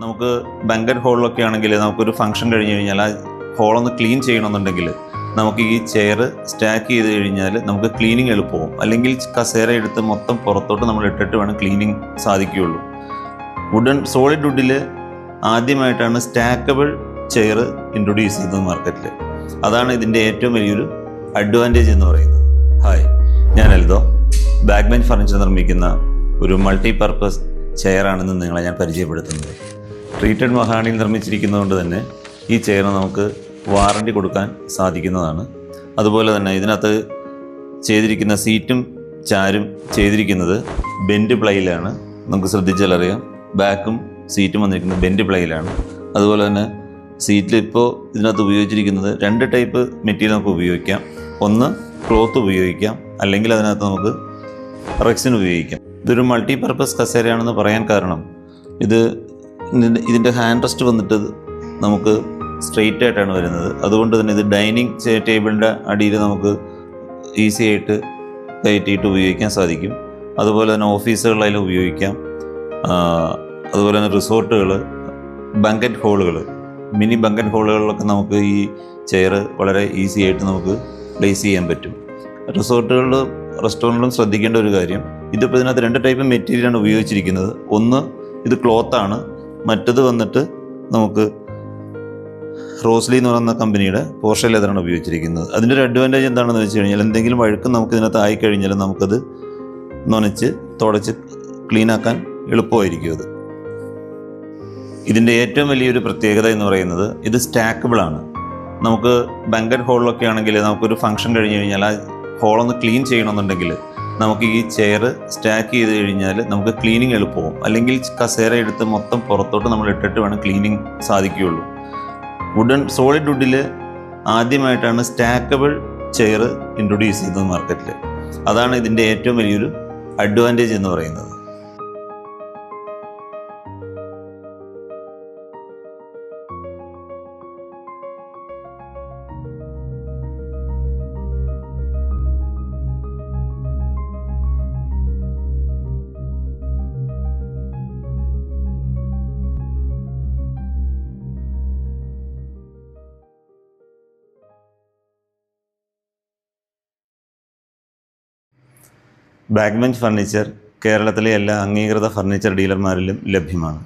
നമുക്ക് ബാങ്കറ്റ് ഹോളിലൊക്കെ ആണെങ്കിൽ നമുക്കൊരു ഫംഗ്ഷൻ കഴിഞ്ഞ് കഴിഞ്ഞാൽ ആ ഹോളൊന്ന് ക്ലീൻ ചെയ്യണമെന്നുണ്ടെങ്കിൽ നമുക്ക് ഈ ചെയർ സ്റ്റാക്ക് ചെയ്ത് കഴിഞ്ഞാൽ നമുക്ക് ക്ലീനിങ് എളുപ്പമാവും. അല്ലെങ്കിൽ കസേര എടുത്ത് മൊത്തം പുറത്തോട്ട് നമ്മൾ ഇട്ടിട്ട് വേണം ക്ലീനിങ് സാധിക്കുകയുള്ളൂ. സോളിഡ് വുഡിൽ ആദ്യമായിട്ടാണ് സ്റ്റാക്കബിൾ ചെയർ ഇൻട്രൊഡ്യൂസ് ചെയ്തത് മാർക്കറ്റിൽ. അതാണ് ഇതിൻ്റെ ഏറ്റവും വലിയൊരു അഡ്വാൻറ്റേജ് എന്ന് പറയുന്നത്. ഹായ്, ഞാൻ എൽദോ. ബാക്ക് ബെഞ്ച് ഫർണിച്ചർ നിർമ്മിക്കുന്ന ഒരു മൾട്ടിപർപ്പസ് ചെയറാണെന്ന് നിങ്ങളെ ഞാൻ പരിചയപ്പെടുത്തുന്നത്. ട്രീറ്റഡ് മഹാണിയിൽ നിർമ്മിച്ചിരിക്കുന്നതുകൊണ്ട് തന്നെ ഈ ചെയറിന് നമുക്ക് വാറണ്ടി കൊടുക്കാൻ സാധിക്കുന്നതാണ്. അതുപോലെ തന്നെ ഇതിനകത്ത് ചെയ്തിരിക്കുന്ന സീറ്റും ചാരും ചെയ്തിരിക്കുന്നത് ബെൻഡ് പ്ലൈയിലാണ്. നമുക്ക് ശ്രദ്ധിച്ചാൽ അറിയാം, ബാക്കും സീറ്റും വന്നിരിക്കുന്നത് ബെൻഡ് പ്ലൈയിലാണ്. അതുപോലെ തന്നെ സീറ്റിൽ ഇപ്പോൾ ഇതിനകത്ത് ഉപയോഗിച്ചിരിക്കുന്നത് 2 ടൈപ്പ് മെറ്റീരിയൽ നമുക്ക് ഉപയോഗിക്കാം. ഒന്ന് ക്ലോത്ത് ഉപയോഗിക്കാം, അല്ലെങ്കിൽ അതിനകത്ത് നമുക്ക് റെക്സിന് ഉപയോഗിക്കാം. ഇതൊരു മൾട്ടിപർപ്പസ് കസേരയാണെന്ന് പറയാൻ കാരണം ഇതിൻ്റെ ഹാൻഡ് റെസ്റ്റ് വന്നിട്ട് നമുക്ക് സ്ട്രെയിറ്റ് ആയിട്ടാണ് വരുന്നത്. അതുകൊണ്ട് തന്നെ ഇത് ഡൈനിങ് ടേബിളിൻ്റെ അടിയിൽ നമുക്ക് ഈസി ആയിട്ട് കയറ്റിയിട്ട് ഉപയോഗിക്കാൻ സാധിക്കും. അതുപോലെ തന്നെ ഓഫീസുകളിലും ഉപയോഗിക്കാം. അതുപോലെ തന്നെ റിസോർട്ടുകൾ, ബാങ്കറ്റ് ഹോളുകൾ, മിനി ബാങ്കറ്റ് ഹോളുകളിലൊക്കെ നമുക്ക് ഈ ചെയർ വളരെ ഈസി ആയിട്ട് നമുക്ക് പ്ലേസ് ചെയ്യാൻ പറ്റും. റിസോർട്ടുകളിലും റെസ്റ്റോറൻറ്റിലും ശ്രദ്ധിക്കേണ്ട ഒരു കാര്യം, ഇതിപ്പോൾ ഇതിനകത്ത് 2 ടൈപ്പ് മെറ്റീരിയലാണ് ഉപയോഗിച്ചിരിക്കുന്നത്. ഒന്ന് ഇത് ക്ലോത്താണ്, മറ്റത് വന്നിട്ട് നമുക്ക് റോസ്ലി എന്ന് പറയുന്ന കമ്പനിയുടെ പോർഷ ലെതറാണ് ഉപയോഗിച്ചിരിക്കുന്നത്. അതിൻ്റെ ഒരു അഡ്വാൻറ്റേജ് എന്താണെന്ന് വെച്ച് കഴിഞ്ഞാൽ, എന്തെങ്കിലും വഴുക്കും നമുക്ക് ഇതിനകത്ത് ആയിക്കഴിഞ്ഞാൽ നമുക്കത് നനച്ച് തുടച്ച് ക്ലീനാക്കാൻ എളുപ്പമായിരിക്കും. ഇതിൻ്റെ ഏറ്റവും വലിയൊരു പ്രത്യേകത എന്ന് പറയുന്നത് ഇത് സ്റ്റാക്കബിളാണ്. നമുക്ക് ബാങ്കറ്റ് ഹോളിലൊക്കെ ആണെങ്കിൽ നമുക്കൊരു ഫംഗ്ഷൻ കഴിഞ്ഞ് കഴിഞ്ഞാൽ ആ ഹോളൊന്ന് ക്ലീൻ ചെയ്യണമെന്നുണ്ടെങ്കിൽ നമുക്ക് ഈ ചെയർ സ്റ്റാക്ക് ചെയ്ത് കഴിഞ്ഞാൽ നമുക്ക് ക്ലീനിങ് എളുപ്പമാവും. അല്ലെങ്കിൽ കസേര എടുത്ത് മൊത്തം പുറത്തോട്ട് നമ്മൾ ഇട്ടിട്ട് വേണം ക്ലീനിങ് സാധിക്കുകയുള്ളൂ. സോളിഡ് വുഡിൽ ആദ്യമായിട്ടാണ് സ്റ്റാക്കബിൾ ചെയർ ഇൻട്രൊഡ്യൂസ് ചെയ്തത് മാർക്കറ്റിൽ. അതാണ് ഇതിൻ്റെ ഏറ്റവും വലിയൊരു അഡ്വാൻറ്റേജ് എന്ന് പറയുന്നത്. ബാക്ക് ബെഞ്ച് ഫർണിച്ചർ കേരളത്തിലെ എല്ലാ അംഗീകൃത ഫർണിച്ചർ ഡീലർമാരിലും ലഭ്യമാണ്.